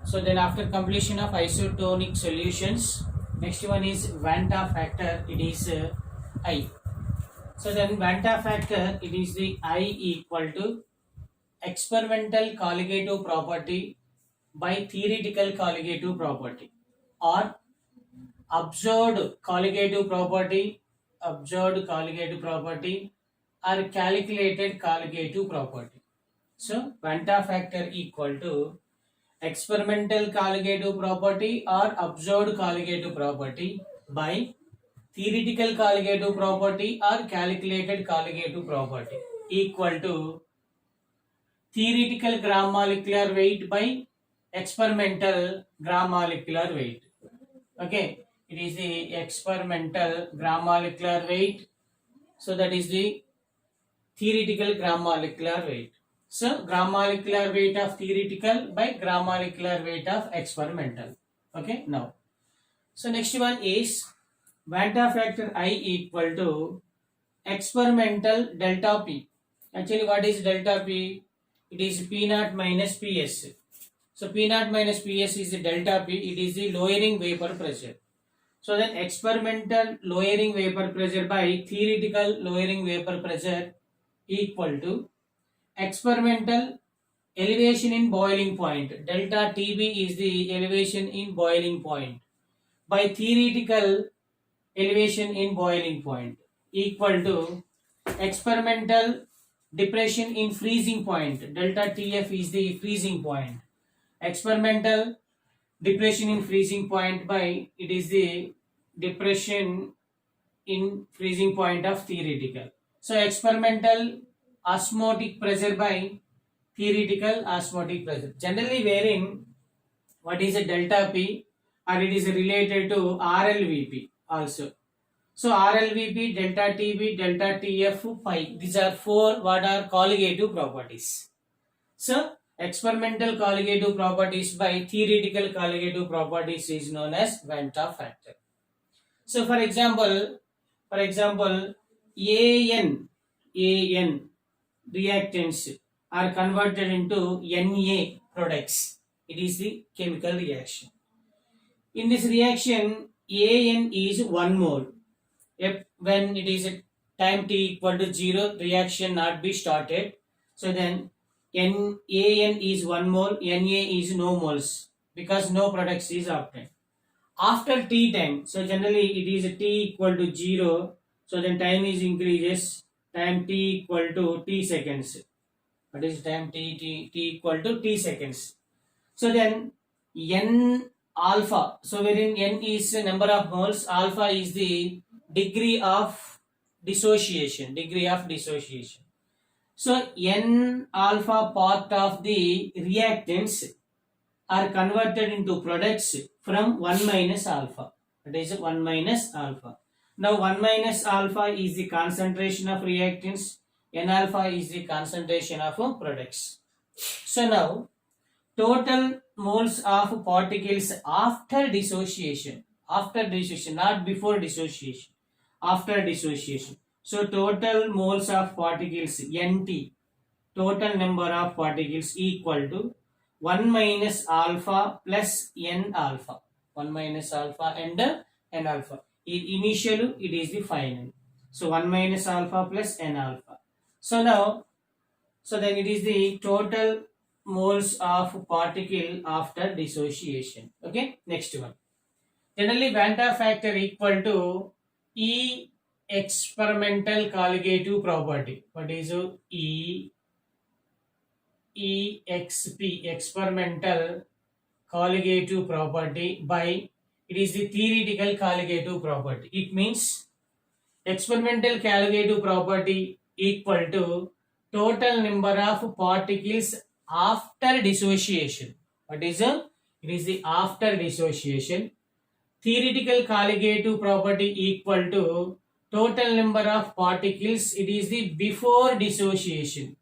So then after completion of isotonic solutions, next one is Vanta factor. It is I. So then Vanta factor, it is the I equal to experimental colligative property by theoretical colligative property, or observed colligative property, or calculated colligative property. So Vanta factor equal to experimental colligative property or observed colligative property by theoretical colligative property or calculated colligative property, equal to theoretical gram molecular weight by experimental gram molecular weight. Okay, it is the experimental gram molecular weight. So that is the theoretical gram molecular weight. So gram molecular weight of theoretical by gram molecular weight of experimental. Okay, now. So next one is Vanta factor I equal to experimental delta P. Actually, what is delta P? It is P naught minus Ps. So P naught minus Ps is the delta P. It is the lowering vapor pressure. So then experimental lowering vapor pressure by theoretical lowering vapor pressure equal to experimental elevation in boiling point. Delta Tb is the elevation in boiling point by theoretical elevation in boiling point, equal to experimental depression in freezing point. Delta Tf is the freezing point. Experimental depression in freezing point by it is the depression in freezing point of theoretical. So experimental osmotic pressure by theoretical osmotic pressure. Generally wherein what is a delta P, or it is related to RLVP also. So RLVP, delta TB, delta TF, phi. These are four what are colligative properties. So experimental colligative properties by theoretical colligative properties is known as Vanta factor. So for example, AN reactants are converted into Na products. It is the chemical reaction. In this reaction, AN is 1 mole. If when it is at time t equal to 0, reaction not be started. So then AN is 1 mole, Na is no moles because no products is obtained. After t time, so generally it is t equal to 0, so then time is increases, time t equal to t seconds. What is time t equal to t seconds. So then n alpha, so wherein n is the number of moles, alpha is the degree of dissociation. So n alpha part of the reactants are converted into products from 1 minus alpha. That is 1 minus alpha. Now 1 minus alpha is the concentration of reactants, n alpha is the concentration of products. So now total moles of particles after dissociation, not before dissociation, after dissociation. So total moles of particles Nt, total number of particles equal to 1 minus alpha plus n alpha. 1 minus alpha and n alpha. Initially it is the final. So 1 minus alpha plus n alpha. So now, so then it is the total moles of particle after dissociation. Okay, next one. Generally Vanta factor equal to E experimental colligative property. What is EXP, experimental colligative property, by it is the theoretical colligative property. It means experimental colligative property equal to total number of particles after dissociation. What is it is the after dissociation. Theoretical colligative property equal to total number of particles, it is the before dissociation.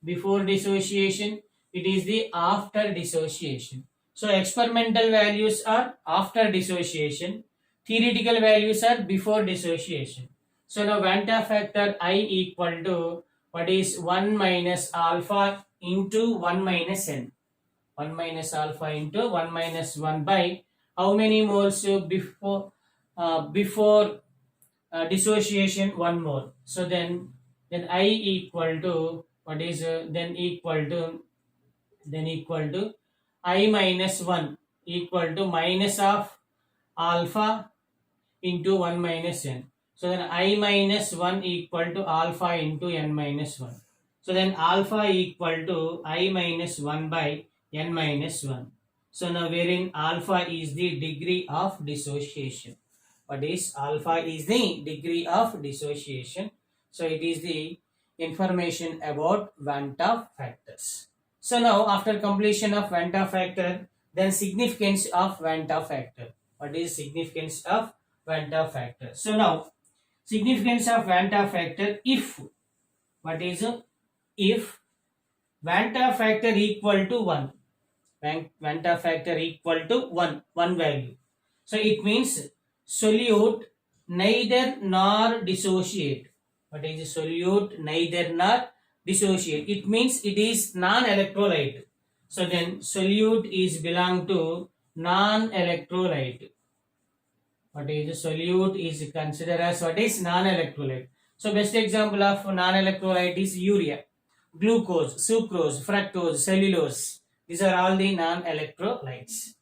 Before dissociation, it is the after dissociation. So experimental values are after dissociation, theoretical values are before dissociation. So now Vanta factor I equal to what is 1 minus alpha into 1 minus n. 1 minus alpha into 1 minus 1 by how many moles before dissociation? 1 mole. So then I equal to what is then equal to I minus 1 equal to minus of alpha into 1 minus n. So then I minus 1 equal to alpha into n minus 1. So then alpha equal to I minus 1 by n minus 1. So now wherein alpha is the degree of dissociation. What is alpha? Is the degree of dissociation. So it is the information about Van 't Hoff factors. So now after completion of Van 't Hoff factor, then significance of Van 't Hoff factor. What is significance of Van 't Hoff factor? So now significance of Van 't Hoff factor if what is if Van 't Hoff factor equal to 1. Van 't Hoff factor equal to 1 value. So it means solute neither nor dissociate. What is solute neither nor dissociate? It means it is non-electrolyte. So then solute is belong to non-electrolyte. What is solute is considered as what is non-electrolyte. So best example of non-electrolyte is urea, glucose, sucrose, fructose, cellulose. These are all the non-electrolytes.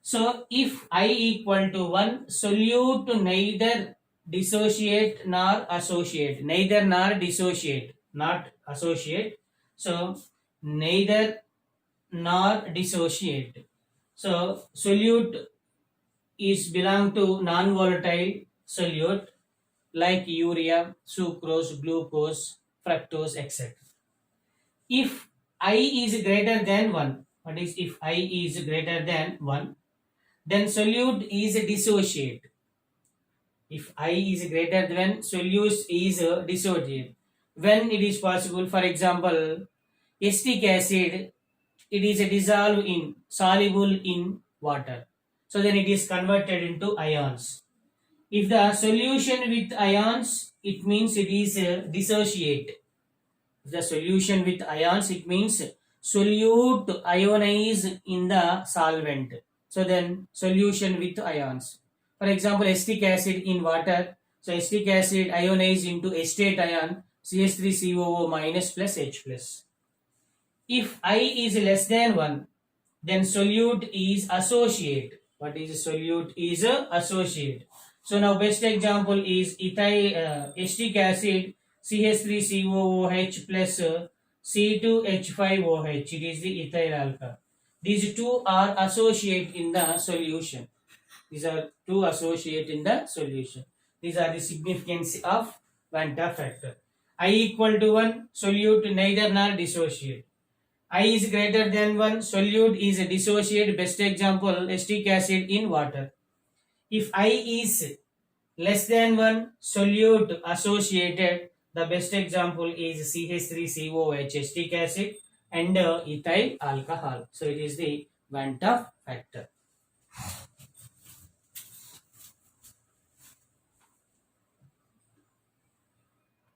So if I equal to 1, solute neither dissociate nor associate. Neither nor dissociate, not associate. So neither nor dissociate. So solute is belong to non-volatile solute like urea, sucrose, glucose, fructose, etc. If I is greater than 1, what is if I is greater than 1, then solute is dissociate. If I is greater than, solute is dissociate. When it is possible, for example, acetic acid, it is dissolved in, soluble in water. So then it is converted into ions. If the solution with ions, it means it is dissociate. If the solution with ions, it means solute ionize in the solvent. So then solution with ions. For example, acetic acid in water. So acetic acid ionize into acetate ion CH3COO minus plus H plus. If I is less than 1, then solute is associate. What is solute? Is associate. So now best example is acetic acid CH3COOH plus C2H5OH. It is the ethyl alcohol. These two are associate in the solution. These are two associate in the solution. These are the significance of Van 't Hoff factor. I equal to 1, solute neither nor dissociate. I is greater than 1, solute is dissociate. Best example, acetic acid in water. If I is less than 1, solute associated. The best example is CH3COOH, acetic acid, and ethyl alcohol. So it is the Van 't Hoff factor.